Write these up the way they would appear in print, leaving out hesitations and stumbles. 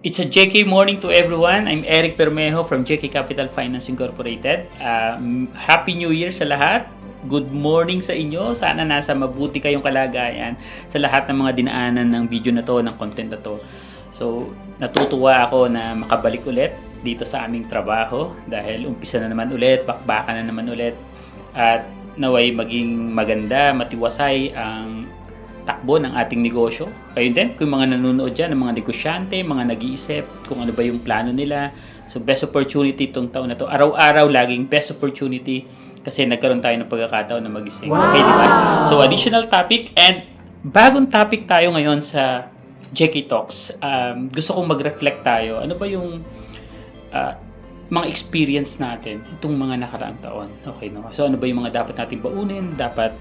It's a JK morning to everyone. I'm Eric Bermejo from JK Capital Finance Incorporated. Happy New Year sa lahat. Good morning sa inyo. Sana nasa mabuti kayong kalagayan sa lahat ng mga dinaanan ng video na to, ng content na to. So, natutuwa ako na makabalik ulit dito sa aming trabaho dahil umpisa na naman ulit, bakbakan na naman ulit. At naway maging maganda, matiwasay ang takbo ng ating negosyo. Kayo din, kung mga nanonood dyan, ng mga negosyante, mga nag-iisip kung ano ba yung plano nila. So, best opportunity itong taon na to. Araw-araw, laging best opportunity kasi nagkaroon tayo ng pagkakataon na mag-isip. Wow! Okay, di ba? So, additional topic and bagong topic tayo ngayon sa JK Talks. Gusto kong mag-reflect tayo. Ano ba yung mga experience natin itong mga nakaraang taon? Okay, no? So, ano ba yung mga dapat natin baunin? Dapat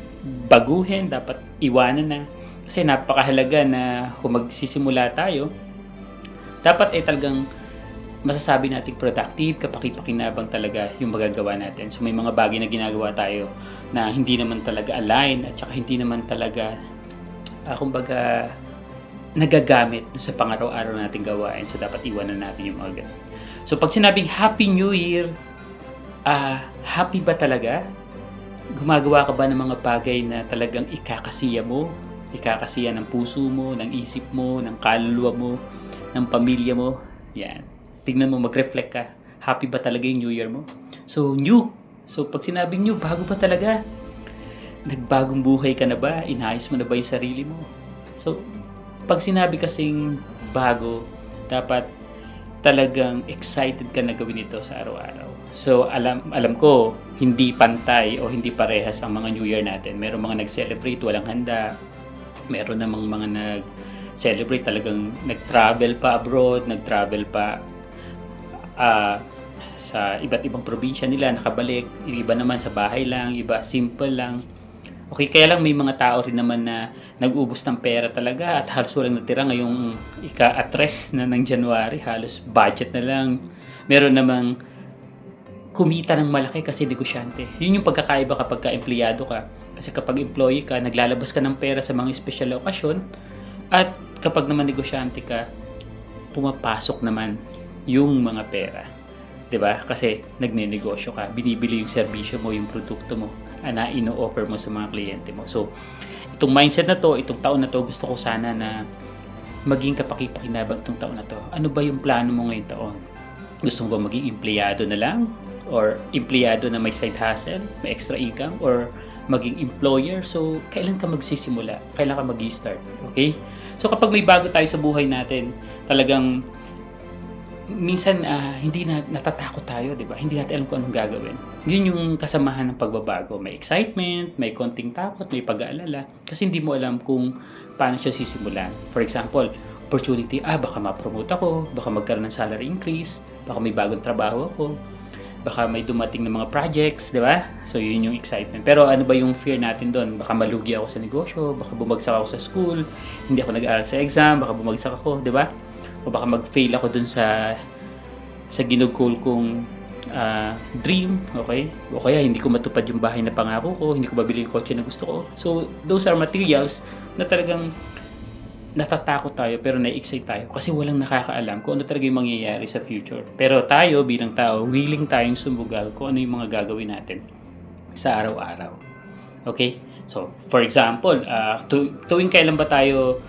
baguhin? Dapat iwanan na? Kasi napakahalaga na kung magsisimula tayo, dapat ay talagang masasabi natin productive, kapaki-pakinabang talaga yung magagawa natin. So may mga bagay na ginagawa tayo na hindi naman talaga align at saka hindi naman talaga kumbaga nagagamit sa pang-araw-araw nating gawain. So dapat iwanan natin yung mga ganun. So pag sinabing Happy New Year, happy ba talaga? Gumagawa ka ba ng mga bagay na talagang ikakasiya mo? Ikakasiya ng puso mo, ng isip mo, ng kaluluwa mo, ng pamilya mo? Yan. Tingnan mo, mag-reflect ka. Happy ba talaga yung New Year mo? So, new. So, pag sinabing new, bago ba talaga? Nagbagong buhay ka na ba? Inayos mo na ba yung sarili mo? So, pag sinabi kasing bago, dapat talagang excited ka na gawin ito sa araw-araw. So, alam ko, hindi pantay o hindi parehas ang mga New Year natin. Meron mga nag-celebrate, walang handa. Meron namang mga nag-celebrate, talagang nag-travel pa abroad, nag-travel pa sa iba't ibang probinsya nila, nakabalik. Yung iba naman sa bahay lang, iba simple lang. Okay, kaya lang may mga tao rin naman na nag-ubos ng pera talaga at halos walang natira ngayong ika-atres na ng January, halos budget na lang. Meron namang kumita ng malaki kasi negosyante. Yun yung pagkakaiba kapag ka-empleyado ka. Kasi kapag employee ka, naglalabas ka ng pera sa mga special na okasyon at kapag naman negosyante ka, pumapasok naman yung mga pera. 'Di ba? Kasi nagne-negosyo ka, binibili yung serbisyo mo, yung produkto mo, na ino-offer mo sa mga kliyente mo. So, itong mindset na to, itong taon na to, gusto ko sana na maging kapaki-pakinabang itong taon na to. Ano ba yung plano mo ngayong taon? Gusto mo ba maging empleyado na lang? Or empleyado na may side hustle, may extra income? Or maging employer? So, kailan ka magsisimula? Kailan ka mag-start? Okay? So, kapag may bago tayo sa buhay natin, talagang minsan hindi na natatakot tayo, 'di ba? Hindi natin alam kung anong gagawin. 'Yun yung kasamahan ng pagbabago. May excitement, may konting takot, may pag-aalala kasi hindi mo alam kung paano siya sisimulan. For example, opportunity, baka ma-promote ako, baka magkaroon ng salary increase, baka may bagong trabaho ako, baka may dumating na mga projects, 'di ba? So 'yun yung excitement. Pero ano ba yung fear natin doon? Baka malugi ako sa negosyo, baka bumagsak ako sa school, hindi ako nag-aaral sa exam, baka bumagsak ako, 'di ba? O baka mag-fail ako dun sa ginugol kong dream, okay? O kaya hindi ko matupad yung bahay na pangako ko, hindi ko mabili yung kotse na gusto ko. So, those are materials na talagang natatakot tayo pero na-excite tayo kasi walang nakakaalam kung ano talaga yung mangyayari sa future. Pero tayo bilang tao, willing tayong sumugal kung ano yung mga gagawin natin sa araw-araw. Okay? So, for example, tuwing kailan ba tayo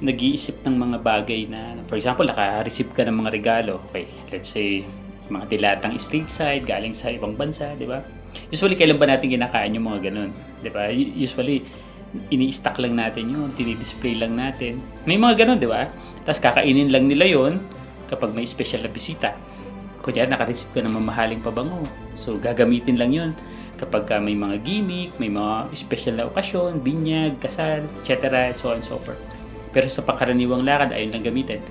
nag-iisip ng mga bagay na, for example, naka-receive ka ng mga regalo. Okay, let's say, mga dilatang stateside, galing sa ibang bansa, di ba? Usually, kailan ba natin kinakain yung mga ganun? Di ba? Usually, ini-stock lang natin yun, tini-display lang natin. May mga ganun, di ba? Tapos, kakainin lang nila yon kapag may special na bisita. Kunyari, naka-receive ka ng mamahaling pabango. So, gagamitin lang yun kapag may mga gimmick, may mga special na okasyon, binyag, kasal, etc. So on and so forth. Pero sa pangkaraniwang lakad, ayun lang gamitin.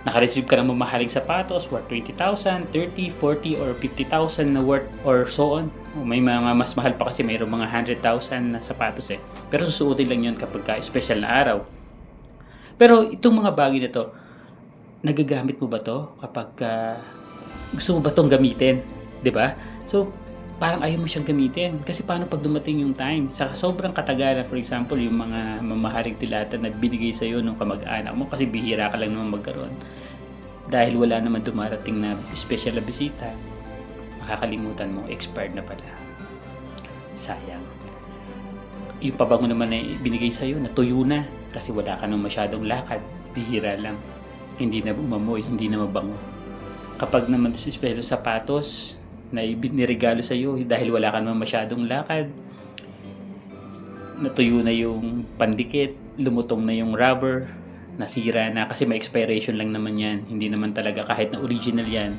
Naka-receive ka ng mamahaling sapatos worth 20,000, 30, 40, or 50,000 na worth or so on. May mga mas mahal pa kasi mayroong mga 100,000 na sapatos eh. Pero susuotin lang yun kapag special na araw. Pero itong mga bagay na to, nagagamit mo ba to kapag gusto mo ba tong gamitin? 'Di ba? So, parang ayaw mo siyang gamitin. Kasi paano pag dumating yung time? Sa sobrang katagalan, for example, yung mga mamahaling tilata na binigay sa'yo ng kamag-anak mo kasi bihira ka lang naman magkaroon. dahil wala naman dumarating na special na bisita, makakalimutan mo, expired na pala. Sayang. Yung pabango naman na binigay sa'yo, natuyo na kasi wala ka nang masyadong lakad, bihira lang. Hindi na umamoy, hindi na mabango. Kapag naman special sapatos na niregalo sa'yo dahil wala ka naman masyadong lakad, natuyo na yung pandikit, lumutong na yung rubber, nasira na kasi may expiration lang naman yan. Hindi naman talaga kahit na original yan,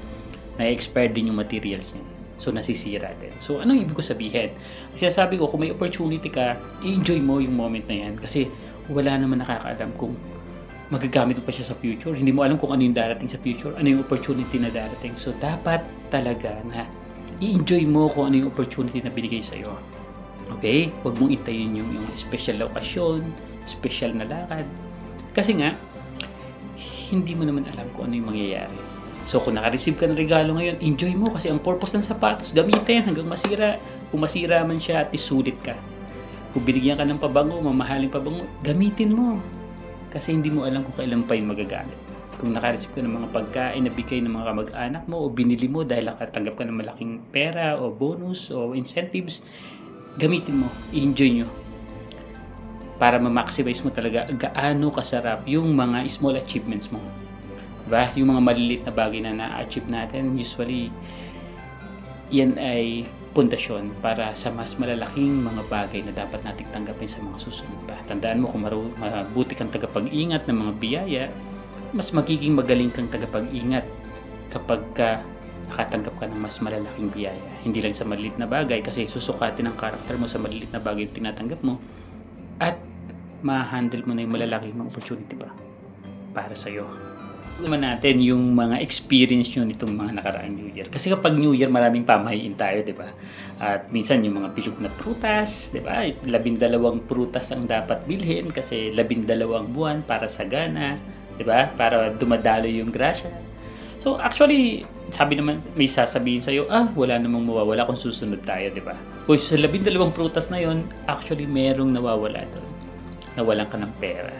na-expire din yung materials niya. So nasisira din. So anong ibig ko sabihin? Sinasabi ko, kung may opportunity ka, i-enjoy mo yung moment na yan kasi wala naman nakakaalam kung magagamit mo pa siya sa future. Hindi mo alam kung ano yung darating sa future, ano yung opportunity na darating. So dapat talaga na i-enjoy mo kung ano yung opportunity na binigay sa'yo. Okay? Huwag mong intayin yung special na okasyon, special na lakad. Kasi nga, hindi mo naman alam kung ano yung mangyayari. So kung naka-receive ka ng regalo ngayon, enjoy mo kasi ang purpose ng sapatos, gamitin hanggang masira. Kung masira man siya, at isulit ka. Kung binigyan ka ng pabango, mamahaling pabango, gamitin mo. Kasi hindi mo alam kung kailan pa yung magagamit. Kung naka-receive ka ng mga pagkain na bigay ng mga kamag-anak mo o binili mo dahil nakatanggap ka ng malaking pera o bonus o incentives, gamitin mo, i-enjoy nyo para ma-maximize mo talaga gaano kasarap yung mga small achievements mo. Diba? Yung mga maliliit na bagay na na-achieve natin, usually yan ay pundasyon para sa mas malalaking mga bagay na dapat nating tanggapin sa mga susunod pa. Tandaan mo, kung mabuti kang tagapag-ingat ng mga biyaya, mas magiging magaling kang tagapag-ingat kapag nakatanggap ka ng mas malalaking biyaya. Hindi lang sa maliit na bagay kasi susukatin ang karakter mo sa maliit na bagay yung tinatanggap mo at ma-handle mo na yung malalaking opportunity pa para sa'yo. Naman natin yung mga experience nyo nitong mga nakaraang New Year. Kasi kapag New Year, maraming pamahiin tayo, di ba? At minsan yung mga bilog na prutas, di ba? 12 prutas ang dapat bilhin kasi 12 buwan para sagana, di ba? Para dumadalo yung grasya. So actually, sabi naman, may sasabihin sa'yo, wala namang mawawala kung susunod tayo, di ba? Kung sa 12 prutas na yon, actually merong nawawala doon. Nawalan ka ng pera.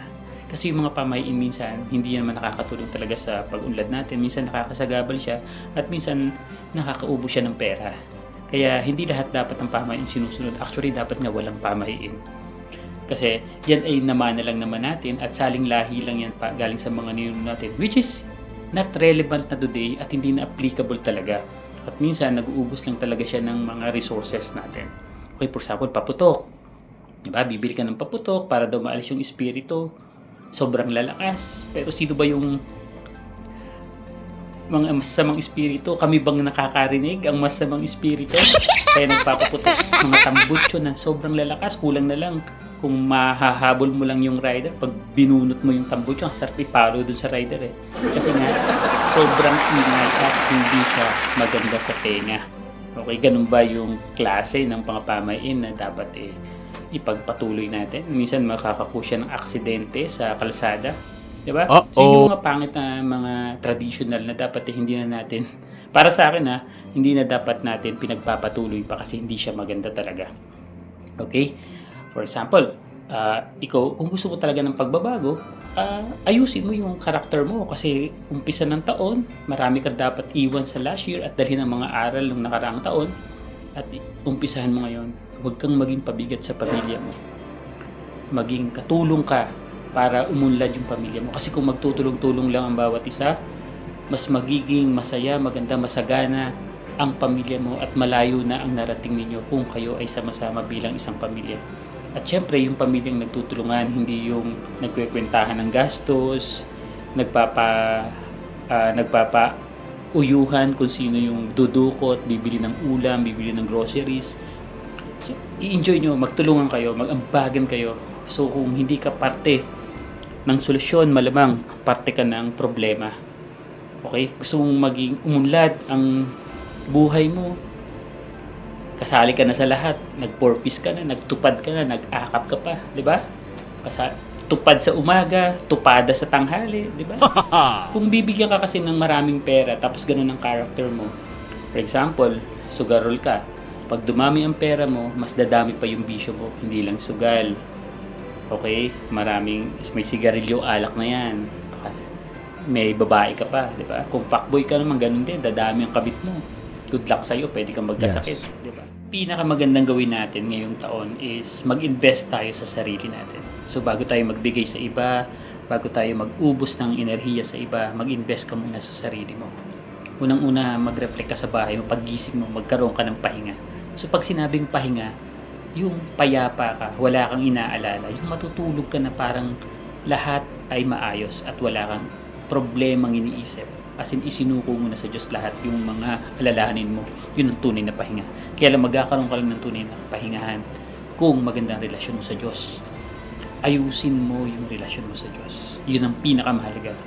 Kasi yung mga pamahiin minsan, hindi naman nakakatulong talaga sa pag-unlad natin. Minsan nakakasagabal siya at minsan nakakaubo siya ng pera. Kaya hindi lahat dapat ng pamahiin sinusunod. Actually, dapat nga walang pamahiin. Kasi yan ay namana lang naman natin at saling lahi lang yan galing sa mga ninuno natin. Which is not relevant na today at hindi na applicable talaga. At minsan, nag-uubos lang talaga siya ng mga resources natin. Okay, for example, paputok. Diba? Bibili ka ng paputok para daw maalis yung espiritu. Sobrang lalakas. Pero sino ba yung mga masamang espiritu? Kami bang nakakarinig ang masamang espiritu? Kaya nagpapaputok mga tambutso na sobrang lalakas. Kulang na lang kung mahahabol mo lang yung rider. Pag binunot mo yung tambutso, ang sarap ipalo dun sa rider eh. Kasi nga, sobrang ingay at hindi siya maganda sa tenga. Okay, ganun ba yung klase ng pangapamain na dapat ipagpatuloy natin? Minsan makakakusya ng aksidente sa kalsada, di ba? So, yung mga pangit na mga traditional na dapat hindi na natin, para sa akin hindi na dapat natin pinagpapatuloy pa kasi hindi siya maganda talaga. Okay? For example, ikaw, kung gusto mo talaga ng pagbabago, ayusin mo yung karakter mo kasi umpisa ng taon, marami ka dapat iwan sa last year at dalhin ang mga aral ng nakaraang taon at umpisahan mo ngayon. Huwag kang maging pabigat sa pamilya mo. Maging katulong ka para umunlad yung pamilya mo. Kasi kung magtutulong-tulong lang ang bawat isa, mas magiging masaya, maganda, masagana ang pamilya mo at malayo na ang narating ninyo kung kayo ay sama-sama bilang isang pamilya. At syempre, yung pamilyang nagtutulungan, hindi yung nagkwekwentahan ng gastos, nagpapa-uyuhan kung sino yung dudukot, bibili ng ulam, bibili ng groceries. So, i-enjoy nyo, magtulungan kayo, mag-ambagan kayo. So, kung hindi ka parte ng solusyon, malamang parte ka ng problema. Okay? Gusto mong maging umunlad ang buhay mo, kasali ka na sa lahat, nag-purpose ka na, nagtupad ka na, nag-akap ka pa, di ba? Tupad sa umaga, tupada sa tanghali, di ba? Kung bibigyan ka kasi ng maraming pera, tapos ganun ang character mo, for example, sugarol ka, pag dumami ang pera mo, mas dadami pa yung bisyo mo, hindi lang sugal. Okay? May sigarilyo, alak na yan. may babae ka pa, di ba? Kung fuckboy ka naman, ganun din, dadami ang kabit mo. Good luck sa'yo, pwede kang magkasakit, di ba? Pinakamagandang gawin natin ngayong taon is mag-invest tayo sa sarili natin. So bago tayo magbigay sa iba, bago tayo mag-ubos ng enerhiya sa iba, mag-invest ka muna sa sarili mo. Unang-una, mag-reflect ka sa bahay mo, paggising mo, magkaroon ka ng pahinga. So pag sinabing pahinga, yung payapa ka, wala kang inaalala, yung matutulog ka na parang lahat ay maayos at wala kang problemang iniisip. As in, isinuko mo na sa Diyos lahat yung mga alalahanin mo. Yun ang tunay na pahinga. Kaya lang magkakaroon ka lang ng tunay na pahingahan kung magandang relasyon mo sa Diyos. Ayusin mo yung relasyon mo sa Diyos. Yun ang pinakamahalaga.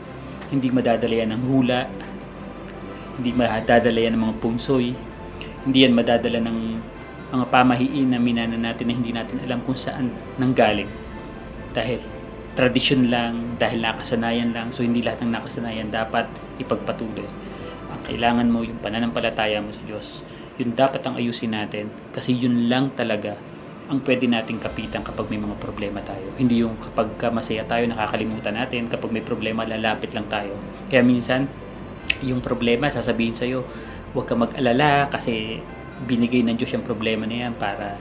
Hindi madadala yan ng hula, hindi madadala yan ng mga punsoy, hindi yan madadala ng mga pamahiin na minana natin na hindi natin alam kung saan nanggaling. Dahil tradisyon lang, dahil nakasanayan lang, so hindi lahat ng nakasanayan dapat ipagpatuloy. Ang kailangan mo, yung pananampalataya mo sa Diyos, yun dapat ang ayusin natin, kasi yun lang talaga ang pwede nating kapitan kapag may mga problema tayo. Hindi yung kapag masaya tayo, nakakalimutan natin, kapag may problema, lalapit lang tayo. Kaya minsan, yung problema, sasabihin sa'yo, huwag ka mag-alala kasi binigay ng Diyos yung problema na yan para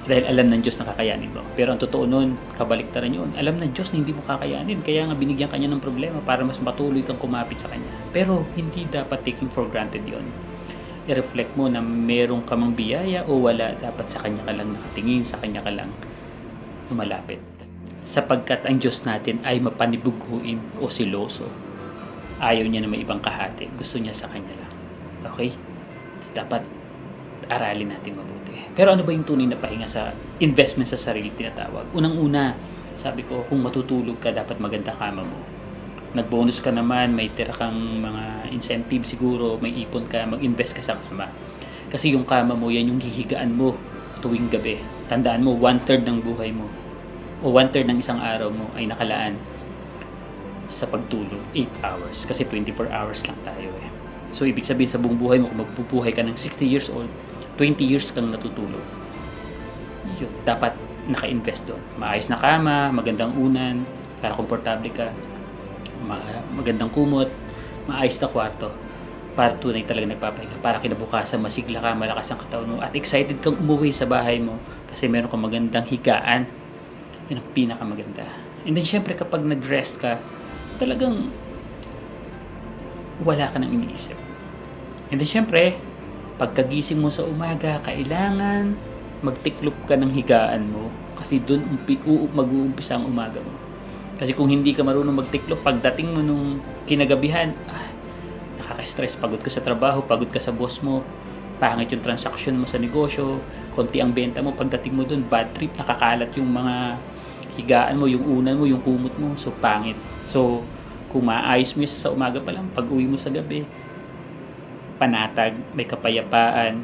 dahil alam ng Diyos na kakayanin mo. Pero ang totoo nun, kabaliktaran yun. Alam ng Diyos na hindi mo kakayanin. Kaya nga binigyan kanya ng problema para mas matuloy kang kumapit sa Kanya. Pero hindi dapat taking for granted yun. I-reflect mo na meron ka mang biyaya o wala. Dapat sa Kanya ka lang nakatingin, sa Kanya ka lang lumalapit. Sapagkat ang Diyos natin ay mapanibughuin o siloso. Ayaw niya na may ibang kahati. Gusto niya sa Kanya lang. Okay? Dapat aralin natin mabuti. Pero ano ba yung tunay na pahinga sa investment sa sarili tinatawag? Unang-una, sabi ko, kung matutulog ka, dapat maganda kama mo. Nag-bonus ka naman, may tira kang mga incentive siguro, may ipon ka, mag-invest ka sa kama. Kasi yung kama mo, yan yung hihigaan mo tuwing gabi. Tandaan mo, 1/3 ng buhay mo o 1/3 ng isang araw mo ay nakalaan sa pagtulog, 8 hours. Kasi 24 hours lang tayo eh. So, ibig sabihin sa buong buhay mo, kung magpupuhay ka ng 60 years old, 20 years kang natutulog. Yun, dapat naka-invest doon. Maayos na kama, magandang unan, para komportable ka, magandang kumot, maayos na kwarto, para tunay talaga nagpapahinga, para kinabukasan masigla ka, malakas ang katawan mo, at excited kang umuwi sa bahay mo kasi meron kang magandang higaan. Yun ang pinakamaganda. And then, syempre, kapag nag-rest ka, talagang wala ka nang iniisip. And then, syempre, pagkagising mo sa umaga, kailangan magtiklop ka ng higaan mo kasi doon mag-uumpisa ang umaga mo. Kasi kung hindi ka marunong magtiklop, pagdating mo nung kinagabihan, nakaka-stress, pagod ka sa trabaho, pagod ka sa boss mo, pangit yung transaction mo sa negosyo, konti ang benta mo, pagdating mo doon, bad trip, nakakalat yung mga higaan mo, yung unan mo, yung kumot mo, so pangit. So, kung maayos mo sa umaga pa lang, pag uwi mo sa gabi, panatag, may kapayapaan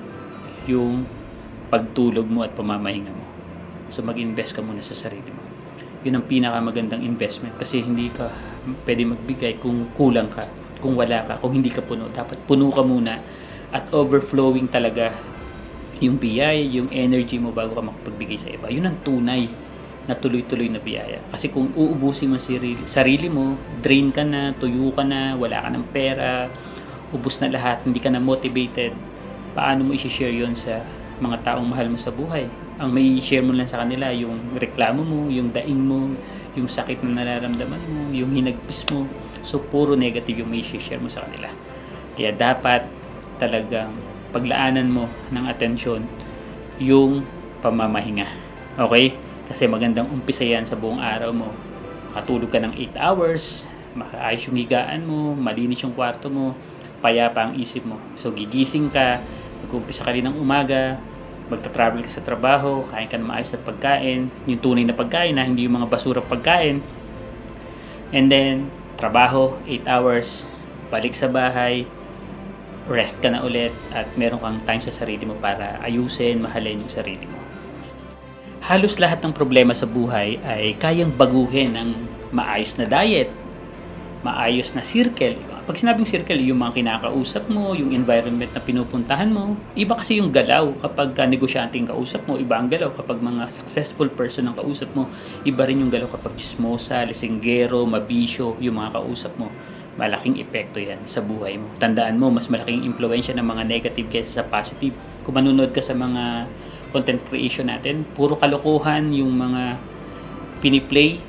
yung pagtulog mo at pamamahinga mo. So mag-invest ka muna sa sarili mo. Yun ang pinakamagandang investment kasi hindi ka pwede magbigay kung kulang ka, kung wala ka, kung hindi ka puno. Dapat puno ka muna at overflowing talaga yung biyaya, yung energy mo bago ka makapagbigay sa iba. Yun ang tunay na tuloy-tuloy na biyaya. Kasi kung uubusin mo sarili mo, drain ka na, tuyo ka na, wala ka ng pera, ubos na lahat, hindi ka na motivated, paano mo i-share yun sa mga taong mahal mo sa buhay? Ang may share mo lang sa kanila, yung reklamo mo, yung daing mo, yung sakit na nararamdaman mo, yung hinagpis mo. So, puro negative yung may share mo sa kanila. Kaya dapat talagang paglaanan mo ng atensyon yung pamamahinga. Okay? Kasi magandang umpisa yan sa buong araw mo. Makatulog ka ng 8 hours, makaayos yung higaan mo, malinis yung kwarto mo, payapa ang isip mo. So, gigising ka, mag-umpisa ka rin ng umaga, magta-travel ka sa trabaho, kain ka ng maayos na pagkain, yung tunay na pagkain na hindi yung mga basura pagkain. And then, trabaho, 8 hours, balik sa bahay, rest ka na ulit, at meron kang time sa sarili mo para ayusin, mahalin yung sarili mo. Halos lahat ng problema sa buhay ay kayang baguhin ng maayos na diet, maayos na circle, pag sinabing circle, yung mga kinakausap mo, yung environment na pinupuntahan mo. Iba kasi yung galaw kapag negosyante yung kausap mo, iba ang galaw kapag mga successful person ang kausap mo. Iba rin yung galaw kapag chismosa, lisinggero, mabisyo, yung mga kausap mo. Malaking epekto yan sa buhay mo. Tandaan mo, mas malaking impluensya ng mga negative kaysa sa positive. Kung manunod ka sa mga content creation natin, puro kalokohan yung mga piniplay,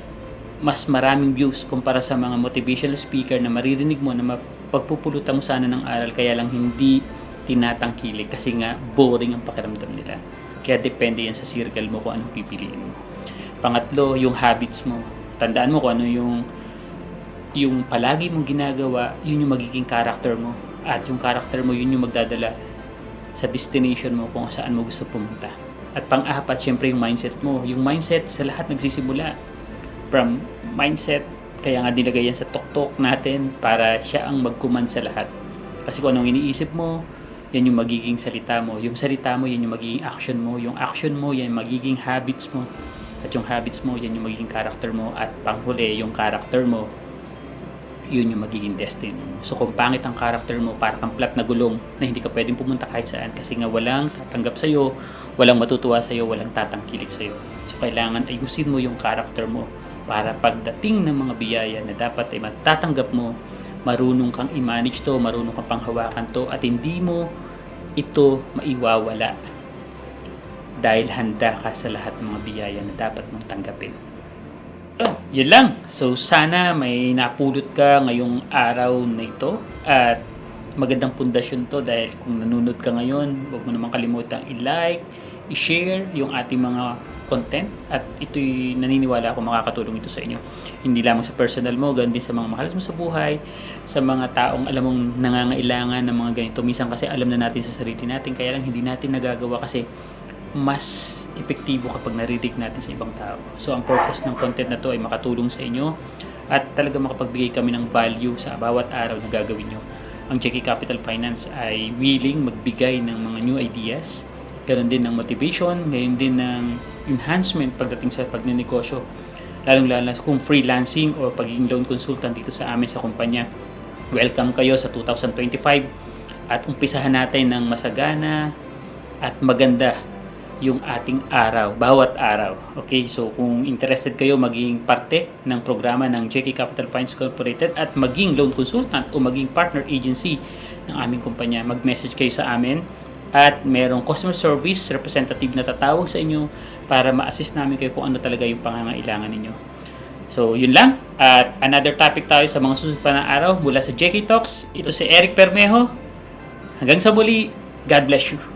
mas maraming views kumpara sa mga motivational speaker na maririnig mo na pagpupulutan mo sana ng aral, kaya lang hindi tinatangkilik kasi nga boring ang pakiramdam nila. Kaya depende yan sa circle mo kung anong pipiliin mo. Pangatlo, yung habits mo. Tandaan mo kung ano yung palagi mong ginagawa, yun yung magiging character mo. At yung character mo, yun yung magdadala sa destination mo kung saan mo gusto pumunta. At pang-apat, syempre yung mindset mo. Yung mindset sa lahat nagsisimula from mindset, kaya nga nilagay yan sa tuktok natin para siya ang mag-command sa lahat. Kasi kung anong iniisip mo, yan yung magiging salita mo. Yung salita mo, yan yung magiging action mo. Yung action mo, yan yung magiging habits mo. At yung habits mo, yan yung magiging character mo. At panghuli, yung character mo, yun yung magiging destiny mo. So kung pangit ang character mo, para kang plat na gulong na hindi ka pwedeng pumunta kahit saan kasi nga walang tatanggap sa'yo, walang matutuwa sa'yo, walang tatangkilik sa'yo. So kailangan ayusin mo yung character mo para pagdating ng mga biyaya na dapat ay matatanggap mo, marunong kang i-manage to, marunong kang panghawakan to, at hindi mo ito maiwawala dahil handa ka sa lahat ng mga biyaya na dapat mong tanggapin. Yun lang. So sana may napulot ka ngayong araw na ito at magandang pundasyon to, dahil kung nanonood ka ngayon, huwag mo naman kalimutang i-like, i-share yung ating mga content, at ito'y naniniwala ako makakatulong ito sa inyo. Hindi lamang sa personal mo, ganun din sa mga mahal mo sa buhay, sa mga taong alam mong nangangailangan ng mga ganito. Minsan kasi alam na natin sa sarili natin, kaya lang hindi natin nagagawa kasi mas epektibo kapag narinig natin sa ibang tao. So ang purpose ng content na to ay makatulong sa inyo at talaga makapagbigay kami ng value sa bawat araw na gagawin nyo. Ang Jackie Capital Finance ay willing magbigay ng mga new ideas, ganoon din ng motivation, gayon din ng enhancement pagdating sa pagnenegosyo, lalong-lalo kung freelancing o pagiging loan consultant dito sa amin sa kumpanya. Welcome kayo sa 2025 at umpisahan natin ng masagana at maganda yung ating araw, bawat araw. Okay, so kung interested kayo maging parte ng programa ng Jackie Capital Finance Incorporated at maging loan consultant o maging partner agency ng aming kumpanya, mag-message kayo sa amin at merong customer service representative na tatawag sa inyo para ma-assist namin kayo kung ano talaga yung pangangailangan ninyo. So, yun lang. At another topic tayo sa mga susunod pa na araw mula sa Jackie Talks. Ito si Eric Permejo. Hanggang sa muli, God bless you.